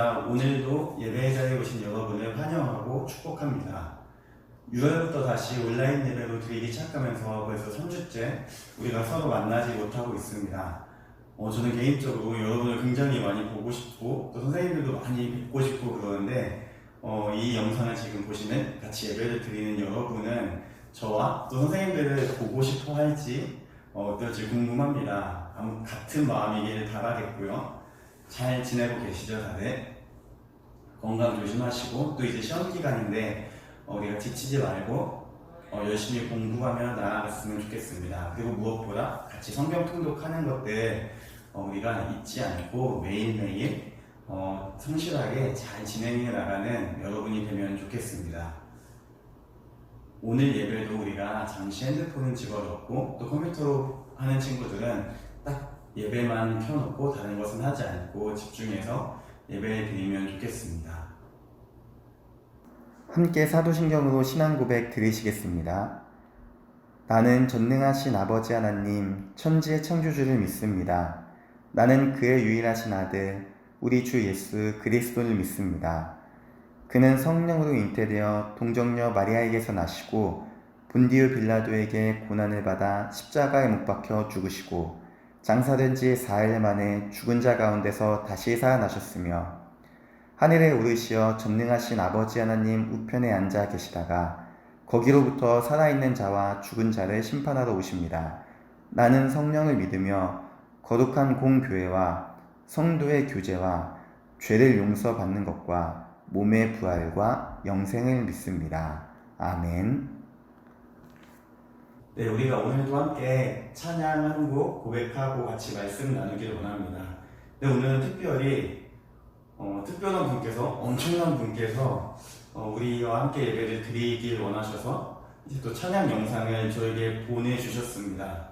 우리가 오늘도 예배 자리에 오신 여러분을 환영하고 축복합니다. 6월부터 다시 온라인 예배로 드리기 시작하면서 벌써 3주째 우리가 서로 만나지 못하고 있습니다. 저는 개인적으로 여러분을 굉장히 많이 보고 싶고 또 선생님들도 많이 뵙고 싶고 그러는데 이 영상을 지금 보시는 같이 예배를 드리는 여러분은 저와 또 선생님들을 보고 싶어 할지 어떨지 궁금합니다. 같은 마음이길 바라겠고요. 잘 지내고 계시죠 다들? 건강 조심하시고 또 이제 시험 기간인데 우리가 지치지 말고 열심히 공부하며 나아갔으면 좋겠습니다. 그리고 무엇보다 같이 성경 통독하는 것들 우리가 잊지 않고 매일매일 성실하게 잘 진행해 나가는 여러분이 되면 좋겠습니다. 오늘 예배도 우리가 잠시 핸드폰은 집어넣고 또 컴퓨터로 하는 친구들은 딱 예배만 켜놓고 다른 것은 하지 않고 집중해서 예배를 드리면 좋겠습니다. 함께 사도신경으로 신앙 고백 드리시겠습니다. 나는 전능하신 아버지 하나님 천지의 창조주를 믿습니다. 나는 그의 유일하신 아들 우리 주 예수 그리스도를 믿습니다. 그는 성령으로 잉태되어 동정녀 마리아에게서 나시고 본디오 빌라도에게 고난을 받아 십자가에 못 박혀 죽으시고 장사된 지 4일 만에 죽은 자 가운데서 다시 살아나셨으며 하늘에 오르시어 전능하신 아버지 하나님 우편에 앉아 계시다가 거기로부터 살아있는 자와 죽은 자를 심판하러 오십니다. 나는 성령을 믿으며 거룩한 공교회와 성도의 교제와 죄를 용서받는 것과 몸의 부활과 영생을 믿습니다. 아멘. 네, 우리가 오늘도 함께 찬양 한 곡 고백하고 같이 말씀 나누기를 원합니다. 네, 오늘은 특별히 특별한 분께서 엄청난 분께서 우리와 함께 예배를 드리길 원하셔서 이제 또 찬양 영상을 저에게 보내주셨습니다.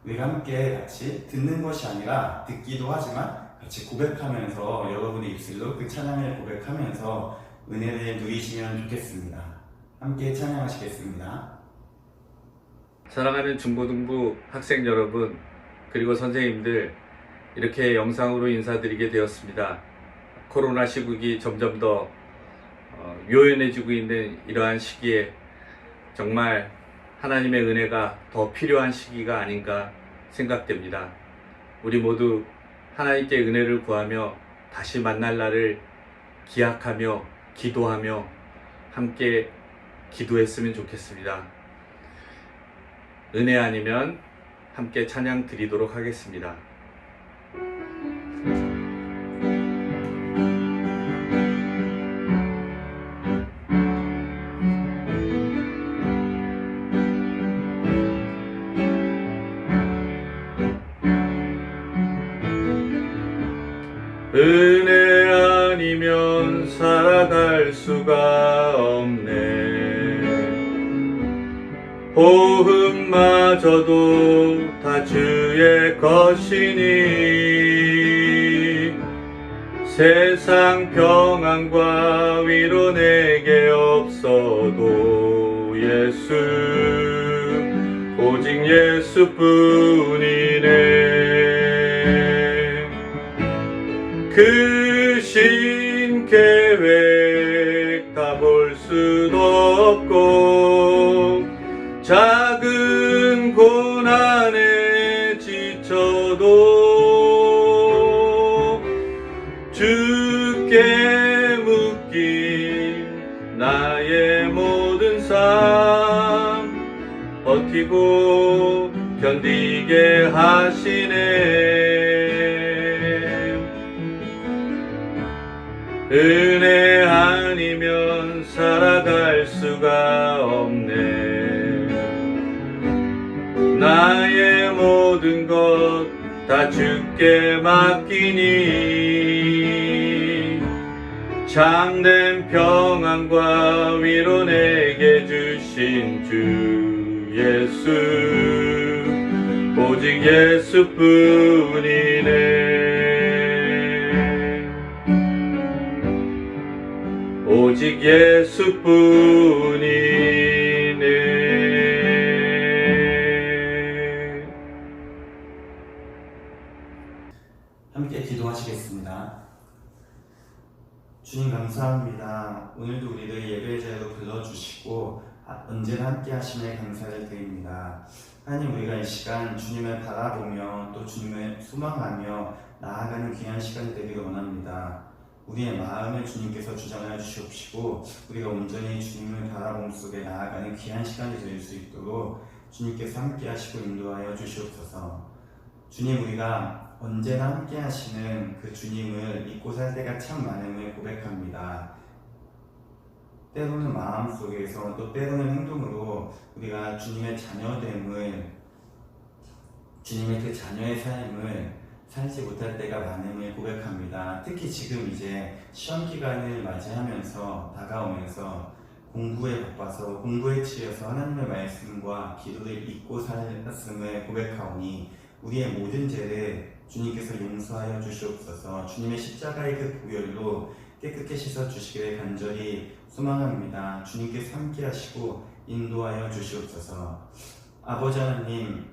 우리가 함께 같이 듣는 것이 아니라 듣기도 하지만 같이 고백하면서 여러분의 입술로 그 찬양을 고백하면서 은혜를 누리시면 좋겠습니다. 함께 찬양하시겠습니다. 사랑하는 중고등부 학생 여러분, 그리고 선생님들, 이렇게 영상으로 인사드리게 되었습니다. 코로나 시국이 점점 더 묘연해지고 있는 이러한 시기에 정말 하나님의 은혜가 더 필요한 시기가 아닌가 생각됩니다. 우리 모두 하나님께 은혜를 구하며 다시 만날 날을 기약하며 기도하며 함께 기도했으면 좋겠습니다. 은혜 아니면 함께 찬양 드리도록 하겠습니다. 은혜 아니면 살아갈 수가 없네. 호흡마저도 다 주의 것이니 세상 평안과 위로 내게 없어도 예수 오직 예수뿐이네. 그 신 계획 다 볼 수도 없고 작은 고난에 지쳐도 주께 묶인 나의 모든 삶 버티고 견디게 하시네. 은혜 아니면 살아갈 수가 없네. 나의 모든 것 다 주께 맡기니 참된 평안과 위로 내게 주신 주 예수 오직 예수뿐이네. 오직 예수뿐이네. 함께 기도하시겠습니다. 주시고 언제나 함께 하심에 감사를 드립니다. 하나님, 우리가 이 시간 주님을 바라보며 또 주님을 소망하며 나아가는 귀한 시간이 되기를 원합니다. 우리의 마음을 주님께서 주장하여 주시옵시고 우리가 온전히 주님을 바라봄 속에 나아가는 귀한 시간이 될 수 있도록 주님께서 함께 하시고 인도하여 주시옵소서. 주님, 우리가 언제나 함께 하시는 그 주님을 잊고 살 때가 참 많음을 고백합니다. 때로는 마음속에서 또 때로는 행동으로 우리가 주님의 자녀됨을, 주님의 그 자녀의 삶을 살지 못할 때가 많음을 고백합니다. 특히 지금 이제 시험 기간을 맞이하면서 다가오면서 공부에 바빠서 공부에 치여서 하나님의 말씀과 기도를 잊고 살았음을 고백하오니 우리의 모든 죄를 주님께서 용서하여 주시옵소서. 주님의 십자가의 그 보혈로 깨끗게 씻어 주시기를 간절히 소망합니다. 주님께서 함께 하시고 인도하여 주시옵소서. 아버지 하나님,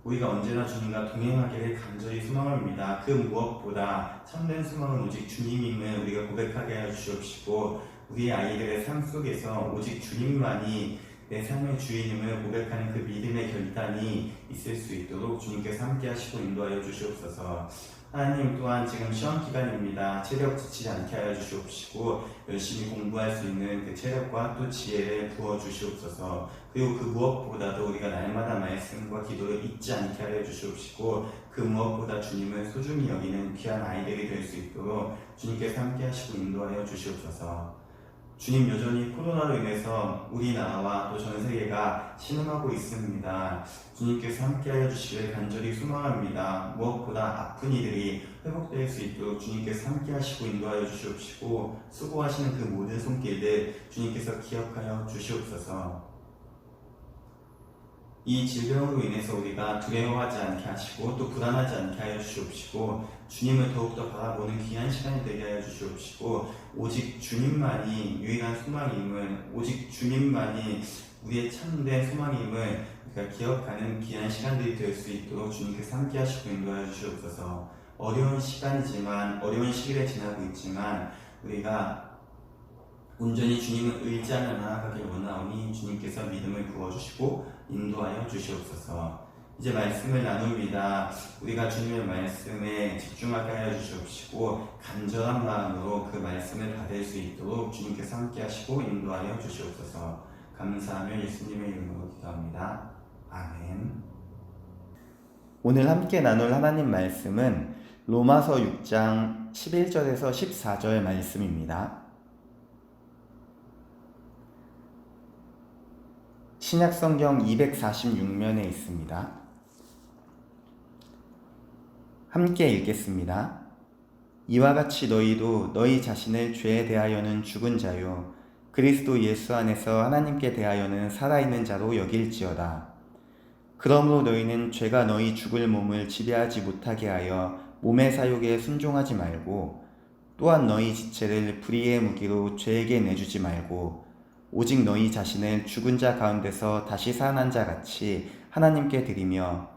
우리가 언제나 주님과 동행하기를 간절히 소망합니다. 그 무엇보다 참된 소망은 오직 주님임을 우리가 고백하게 하여 주시옵시고 우리의 아이들의 삶 속에서 오직 주님만이 내 삶의 주인임을 고백하는 그 믿음의 결단이 있을 수 있도록 주님께서 함께 하시고 인도하여 주시옵소서. 하나님, 또한 지금 시험 기간입니다. 체력 지치지 않게 하여 주시옵시고 열심히 공부할 수 있는 그 체력과 또 지혜를 부어 주시옵소서. 그리고 그 무엇보다도 우리가 날마다 말씀과 기도를 잊지 않게 하여 주시옵시고 그 무엇보다 주님을 소중히 여기는 귀한 아이들이 될 수 있도록 주님께서 함께 하시고 인도하여 주시옵소서. 주님, 여전히 코로나로 인해서 우리나라와 또 전 세계가 신음하고 있습니다. 주님께서 함께하여 주시길 간절히 소망합니다. 무엇보다 아픈 이들이 회복될 수 있도록 주님께서 함께하시고 인도하여 주시옵시고 수고하시는 그 모든 손길들 주님께서 기억하여 주시옵소서. 이 질병으로 인해서 우리가 두려워하지 않게 하시고 또 불안하지 않게 하여 주시옵시고 주님을 더욱더 바라보는 귀한 시간이 되게 하여 주시옵시고 오직 주님만이 유일한 소망임을, 오직 주님만이 우리의 참된 소망임을 우리가 기억하는 귀한 시간들이 될 수 있도록 주님께서 함께 하시고 인도하여 주시옵소서. 어려운 시간이지만, 어려운 시기를 지나고 있지만 우리가 온전히 주님을 의지하며 나아가길 원하오니 주님께서 믿음을 부어주시고 인도하여 주시옵소서. 이제 말씀을 나눕니다. 우리가 주님의 말씀에 집중하게 하여 주시옵시고 간절한 마음으로 그 말씀을 받을 수 있도록 주님께서 함께 하시고 인도하여 주시옵소서. 감사하며 예수님의 이름으로 기도합니다. 아멘. 오늘 함께 나눌 하나님 말씀은 로마서 6장 11절에서 14절 말씀입니다. 신약성경 246면에 있습니다. 함께 읽겠습니다. 이와 같이 너희도 너희 자신을 죄에 대하여는 죽은 자요 그리스도 예수 안에서 하나님께 대하여는 살아있는 자로 여길지어다. 그러므로 너희는 죄가 너희 죽을 몸을 지배하지 못하게 하여 몸의 사욕에 순종하지 말고 또한 너희 지체를 불의의 무기로 죄에게 내주지 말고 오직 너희 자신을 죽은 자 가운데서 다시 살아난 자 같이 하나님께 드리며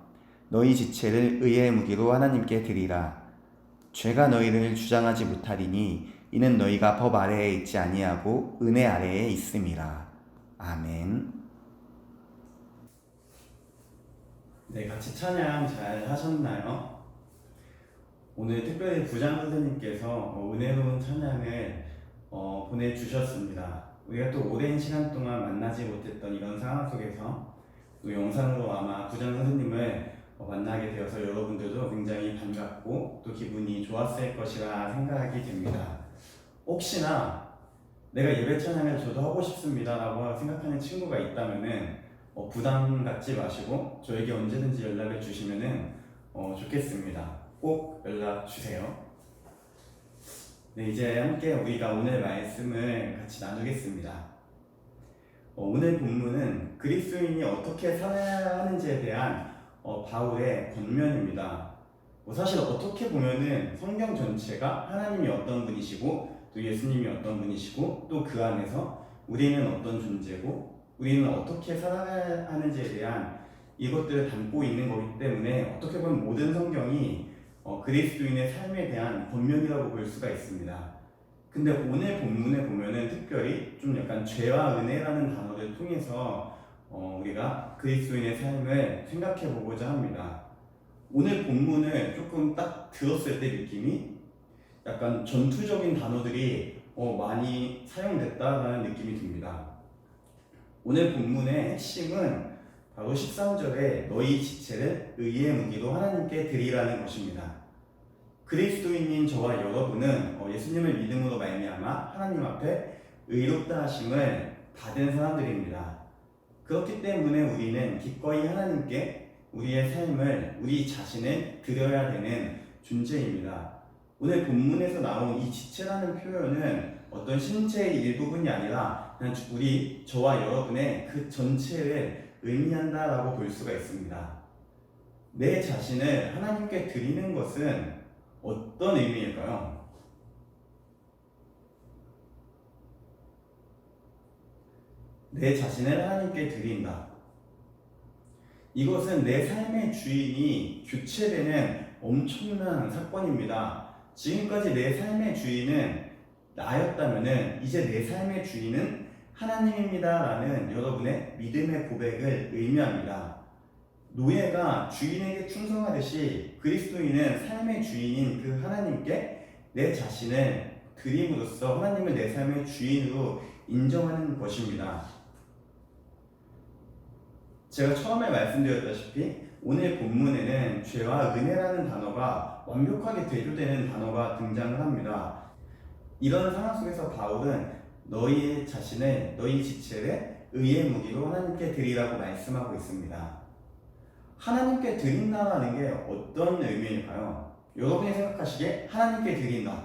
너희 지체를 의의 무기로 하나님께 드리라. 죄가 너희를 주장하지 못하리니 이는 너희가 법 아래에 있지 아니하고 은혜 아래에 있음이라. 아멘. 네, 같이 찬양 잘 하셨나요? 오늘 특별히 부장 선생님께서 은혜로운 찬양을 보내주셨습니다. 우리가 또 오랜 시간 동안 만나지 못했던 이런 상황 속에서 또 영상으로 아마 부장 선생님을 만나게 되어서 여러분들도 굉장히 반갑고 또 기분이 좋았을 것이라 생각이 됩니다. 혹시나 내가 예배 찬양을 저도 하고 싶습니다 라고 생각하는 친구가 있다면은 부담 갖지 마시고 저에게 언제든지 연락을 주시면은 좋겠습니다. 꼭 연락 주세요. 네, 이제 함께 우리가 오늘 말씀을 같이 나누겠습니다. 오늘 본문은 그리스도인이 어떻게 살아야 하는지에 대한 바울의 권면입니다. 사실 어떻게 보면은 성경 전체가 하나님이 어떤 분이시고 또 예수님이 어떤 분이시고 또 그 안에서 우리는 어떤 존재고 우리는 어떻게 살아야 하는지에 대한 이것들을 담고 있는 거기 때문에 어떻게 보면 모든 성경이 그리스도인의 삶에 대한 권면이라고 볼 수가 있습니다. 근데 오늘 본문에 보면은 특별히 좀 약간 죄와 은혜라는 단어를 통해서 우리가 그리스도인의 삶을 생각해 보고자 합니다. 오늘 본문을 조금 딱 들었을 때 느낌이 약간 전투적인 단어들이 많이 사용됐다라는 느낌이 듭니다. 오늘 본문의 핵심은 바로 13절에 너희 지체를 의의 무기로 하나님께 드리라는 것입니다. 그리스도인인 저와 여러분은 예수님을 믿음으로 말미암아 하나님 앞에 의롭다 하심을 받은 사람들입니다. 그렇기 때문에 우리는 기꺼이 하나님께 우리의 삶을, 우리 자신을 드려야 되는 존재입니다. 오늘 본문에서 나온 이 지체라는 표현은 어떤 신체의 일부분이 아니라 그냥 저와 여러분의 그 전체를 의미한다라고 볼 수가 있습니다. 내 자신을 하나님께 드리는 것은 어떤 의미일까요? 내 자신을 하나님께 드린다. 이것은 내 삶의 주인이 교체되는 엄청난 사건입니다. 지금까지 내 삶의 주인은 나였다면은 이제 내 삶의 주인은 하나님입니다라는 여러분의 믿음의 고백을 의미합니다. 노예가 주인에게 충성하듯이 그리스도인은 삶의 주인인 그 하나님께 내 자신을 드림으로써 하나님을 내 삶의 주인으로 인정하는 것입니다. 제가 처음에 말씀드렸다시피 오늘 본문에는 죄와 은혜라는 단어가 완벽하게 대조되는 단어가 등장을 합니다. 이런 상황 속에서 바울은 너희 자신을, 너희 지체를 의의 무기로 하나님께 드리라고 말씀하고 있습니다. 하나님께 드린다는 게 어떤 의미일까요? 여러분이 생각하시기에 하나님께 드린다.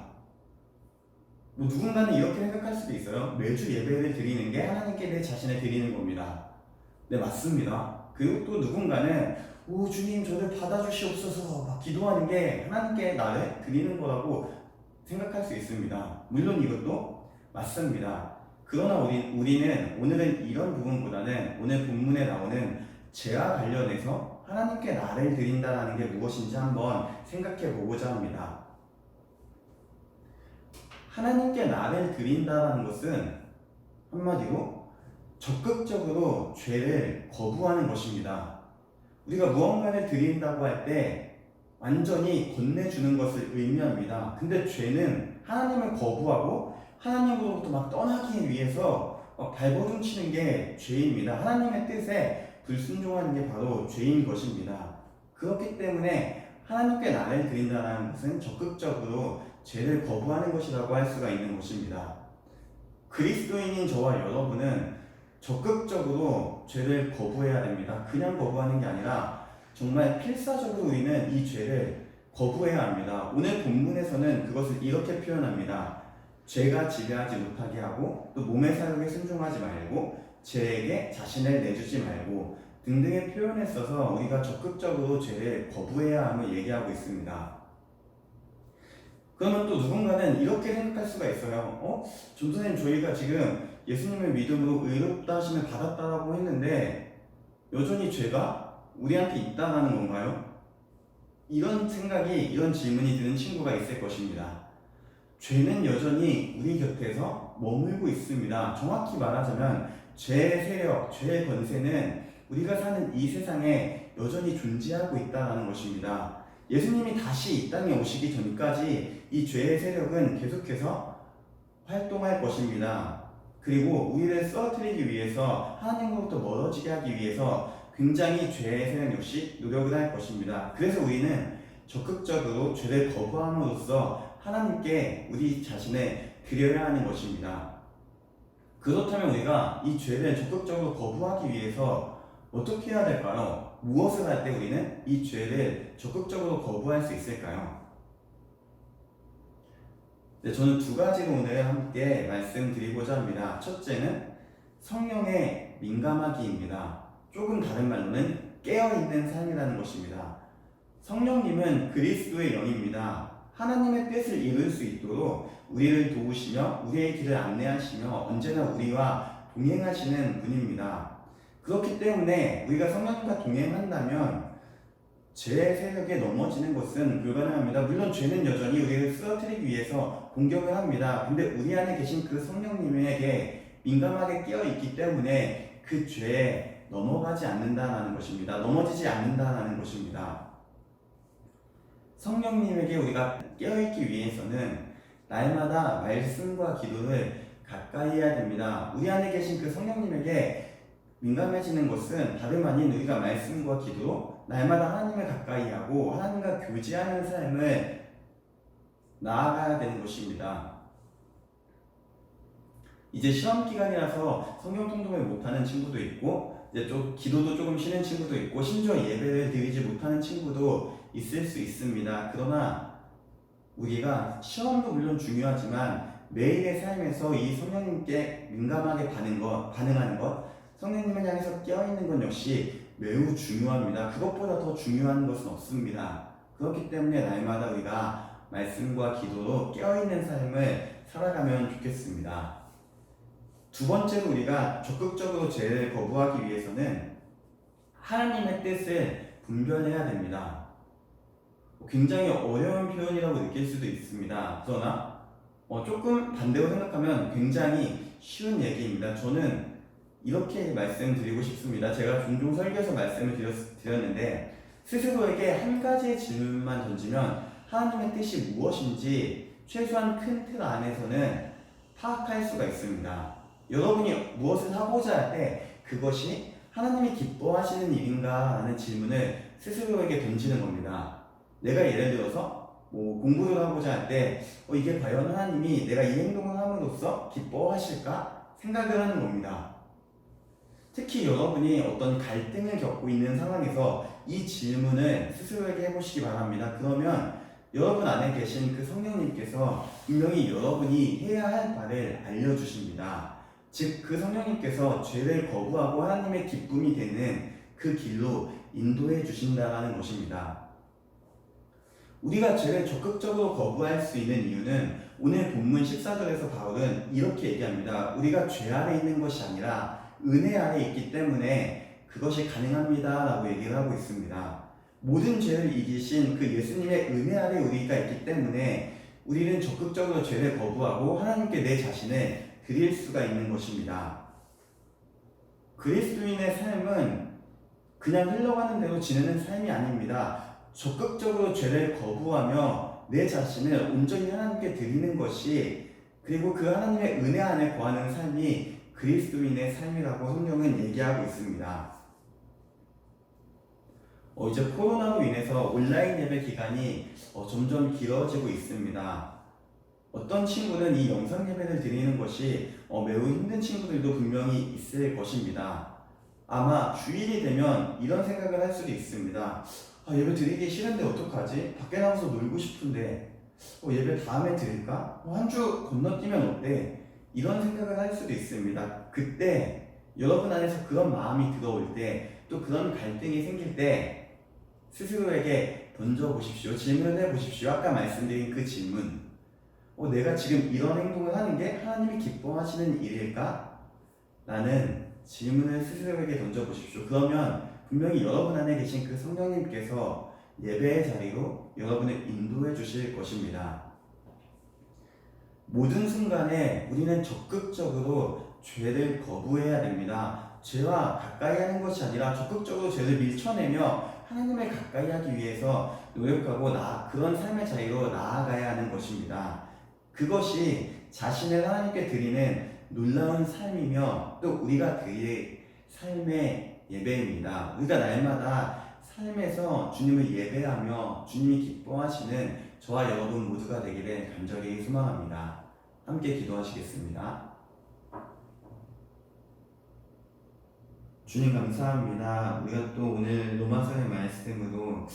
누군가는 이렇게 생각할 수도 있어요. 매주 예배를 드리는 게 하나님께 내 자신을 드리는 겁니다. 네, 맞습니다. 그리고 또 누군가는 주님 저를 받아주시옵소서 막 기도하는 게 하나님께 나를 드리는 거라고 생각할 수 있습니다. 물론 이것도 맞습니다. 그러나 우리는 오늘은 이런 부분보다는 오늘 본문에 나오는 죄와 관련해서 하나님께 나를 드린다는 게 무엇인지 한번 생각해 보고자 합니다. 하나님께 나를 드린다는 것은 한마디로 적극적으로 죄를 거부하는 것입니다. 우리가 무언가를 드린다고 할 때 완전히 건네주는 것을 의미합니다. 근데 죄는 하나님을 거부하고 하나님으로부터 막 떠나기 위해서 발버둥치는 게 죄입니다. 하나님의 뜻에 불순종하는 게 바로 죄인 것입니다. 그렇기 때문에 하나님께 나를 드린다는 것은 적극적으로 죄를 거부하는 것이라고 할 수가 있는 것입니다. 그리스도인인 저와 여러분은 적극적으로 죄를 거부해야 됩니다. 그냥 거부하는 게 아니라 정말 필사적으로 우리는 이 죄를 거부해야 합니다. 오늘 본문에서는 그것을 이렇게 표현합니다. 죄가 지배하지 못하게 하고 또 몸의 사욕에 순종하지 말고 죄에게 자신을 내주지 말고 등등의 표현을 써서 우리가 적극적으로 죄를 거부해야 함을 얘기하고 있습니다. 그러면 또 누군가는 이렇게 생각할 수가 있어요. 전도사님 저희가 지금 예수님의 믿음으로 의롭다 하심을 받았다라고 했는데 여전히 죄가 우리한테 있다는 건가요? 이런 생각이, 이런 질문이 드는 친구가 있을 것입니다. 죄는 여전히 우리 곁에서 머물고 있습니다. 정확히 말하자면 죄의 세력, 죄의 권세는 우리가 사는 이 세상에 여전히 존재하고 있다는 것입니다. 예수님이 다시 이 땅에 오시기 전까지 이 죄의 세력은 계속해서 활동할 것입니다. 그리고 우리를 쓰러뜨리기 위해서 하나님으로부터 멀어지게 하기 위해서 굉장히 죄의 세력 역시 노력을 할 것입니다. 그래서 우리는 적극적으로 죄를 거부함으로써 하나님께 우리 자신을 드려야 하는 것입니다. 그렇다면 우리가 이 죄를 적극적으로 거부하기 위해서 어떻게 해야 될까요? 무엇을 할 때 우리는 이 죄를 적극적으로 거부할 수 있을까요? 네, 저는 두 가지로 오늘 함께 말씀드리고자 합니다. 첫째는 성령에 민감하기입니다. 조금 다른 말로는 깨어있는 삶이라는 것입니다. 성령님은 그리스도의 영입니다. 하나님의 뜻을 이룰 수 있도록 우리를 도우시며 우리의 길을 안내하시며 언제나 우리와 동행하시는 분입니다. 그렇기 때문에 우리가 성령님과 동행한다면 죄의 세력에 넘어지는 것은 불가능합니다. 물론 죄는 여전히 우리를 쓰러뜨리기 위해서 공격을 합니다. 근데 우리 안에 계신 그 성령님에게 민감하게 끼어 있기 때문에 그 죄에 넘어가지 않는다는 것입니다. 넘어지지 않는다는 것입니다. 성령님에게 우리가 깨어있기 위해서는 날마다 말씀과 기도를 가까이 해야 됩니다. 우리 안에 계신 그 성령님에게 민감해지는 것은 다름 아닌 우리가 말씀과 기도로 날마다 하나님을 가까이 하고 하나님과 교제하는 삶을 나아가야 되는 것입니다. 이제 시험 기간이라서 성경 통독을 못하는 친구도 있고 이제 좀 기도도 조금 쉬는 친구도 있고 심지어 예배를 드리지 못하는 친구도 있을 수 있습니다. 그러나 우리가 시험도 물론 중요하지만 매일의 삶에서 이 성령님께 민감하게 반응하는 것, 성령님을 향해서 깨어있는 것 역시 매우 중요합니다. 그것보다 더 중요한 것은 없습니다. 그렇기 때문에 날마다 우리가 말씀과 기도로 깨어있는 삶을 살아가면 좋겠습니다. 두 번째로 우리가 적극적으로 죄를 거부하기 위해서는 하나님의 뜻을 분별해야 됩니다. 굉장히 어려운 표현이라고 느낄 수도 있습니다. 그러나 조금 반대로 생각하면 굉장히 쉬운 얘기입니다. 저는 이렇게 말씀드리고 싶습니다. 제가 종종 설교에서 말씀을 드렸는데 스스로에게 한 가지의 질문만 던지면 하나님의 뜻이 무엇인지 최소한 큰 틀 안에서는 파악할 수가 있습니다. 여러분이 무엇을 하고자 할 때 그것이 하나님이 기뻐하시는 일인가 라는 질문을 스스로에게 던지는 겁니다. 내가 예를 들어서 공부를 하고자 할 때 이게 과연 하나님이 내가 이 행동을 함으로써 기뻐하실까 생각을 하는 겁니다. 특히 여러분이 어떤 갈등을 겪고 있는 상황에서 이 질문을 스스로에게 해보시기 바랍니다. 그러면 여러분 안에 계신 그 성령님께서 분명히 여러분이 해야 할 바를 알려주십니다. 즉 그 성령님께서 죄를 거부하고 하나님의 기쁨이 되는 그 길로 인도해 주신다는 것입니다. 우리가 죄를 적극적으로 거부할 수 있는 이유는 오늘 본문 14절에서 바울은 이렇게 얘기합니다. 우리가 죄 아래 있는 것이 아니라 은혜 아래 있기 때문에 그것이 가능합니다 라고 얘기를 하고 있습니다. 모든 죄를 이기신 그 예수님의 은혜 아래 우리가 있기 때문에 우리는 적극적으로 죄를 거부하고 하나님께 내 자신을 드릴 수가 있는 것입니다. 그리스도인의 삶은 그냥 흘러가는 대로 지내는 삶이 아닙니다. 적극적으로 죄를 거부하며 내 자신을 온전히 하나님께 드리는 것이, 그리고 그 하나님의 은혜 안에 거하는 삶이 그리스도인의 삶이라고 성경은 얘기하고 있습니다. 이제 코로나로 인해서 온라인 예배 기간이 점점 길어지고 있습니다. 어떤 친구는 이 영상 예배를 드리는 것이 매우 힘든 친구들도 분명히 있을 것입니다. 아마 주일이 되면 이런 생각을 할 수도 있습니다. 예배 드리기 싫은데 어떡하지? 밖에 나가서 놀고 싶은데 예배 다음에 드릴까? 한 주 건너뛰면 어때? 이런 생각을 할 수도 있습니다. 그때 여러분 안에서 그런 마음이 들어올 때, 또 그런 갈등이 생길 때 스스로에게 던져보십시오. 질문을 해보십시오. 아까 말씀드린 그 질문, 내가 지금 이런 행동을 하는 게 하나님이 기뻐하시는 일일까? 라는 질문을 스스로에게 던져보십시오. 그러면 분명히 여러분 안에 계신 그 성령님께서 예배의 자리로 여러분을 인도해 주실 것입니다. 모든 순간에 우리는 적극적으로 죄를 거부해야 됩니다. 죄와 가까이 하는 것이 아니라 적극적으로 죄를 밀쳐내며 하나님을 가까이 하기 위해서 노력하고 그런 삶의 자리로 나아가야 하는 것입니다. 그것이 자신을 하나님께 드리는 놀라운 삶이며 또 우리가 드릴 삶의 예배입니다. 우리가 날마다 삶에서 주님을 예배하며 주님이 기뻐하시는 저와 여러분 모두가 되기를 간절히 소망합니다. 함께 기도하시겠습니다. 주님 감사합니다. 우리가 또 오늘 로마서의 말씀으로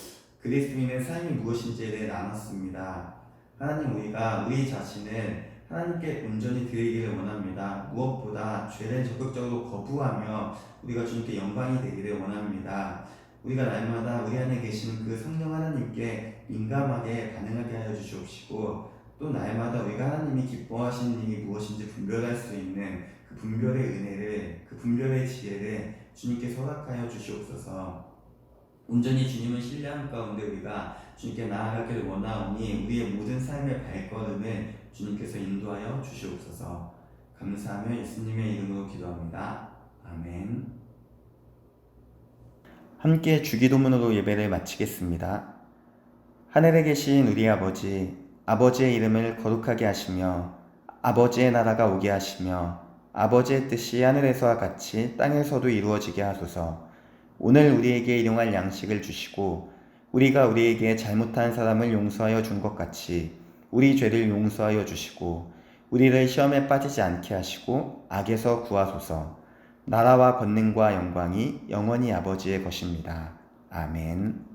그리스도인의 삶이 무엇인지에 나눴습니다. 하나님, 우리가 우리 자신을 하나님께 온전히 드리기를 원합니다. 무엇보다 죄를 적극적으로 거부하며 우리가 주님께 영광이 되기를 원합니다. 우리가 날마다 우리 안에 계시는 그 성령 하나님께 민감하게 반응하게 하여 주시옵시고, 또 날마다 우리가 하나님이 기뻐하시는 일이 무엇인지 분별할 수 있는 그 분별의 은혜를, 그 분별의 지혜를 주님께 허락하여 주시옵소서. 온전히 주님을 신뢰하는 가운데 우리가 주님께 나아가기를 원하오니 우리의 모든 삶의 발걸음을 주님께서 인도하여 주시옵소서. 감사하며 예수님의 이름으로 기도합니다. 아멘. 함께 주기도문으로 예배를 마치겠습니다. 하늘에 계신 우리 아버지, 아버지의 이름을 거룩하게 하시며 아버지의 나라가 오게 하시며 아버지의 뜻이 하늘에서와 같이 땅에서도 이루어지게 하소서. 오늘 우리에게 일용할 양식을 주시고 우리가 우리에게 잘못한 사람을 용서하여 준 것 같이 우리 죄를 용서하여 주시고 우리를 시험에 빠지지 않게 하시고 악에서 구하소서. 나라와 권능과 영광이 영원히 아버지의 것입니다. 아멘.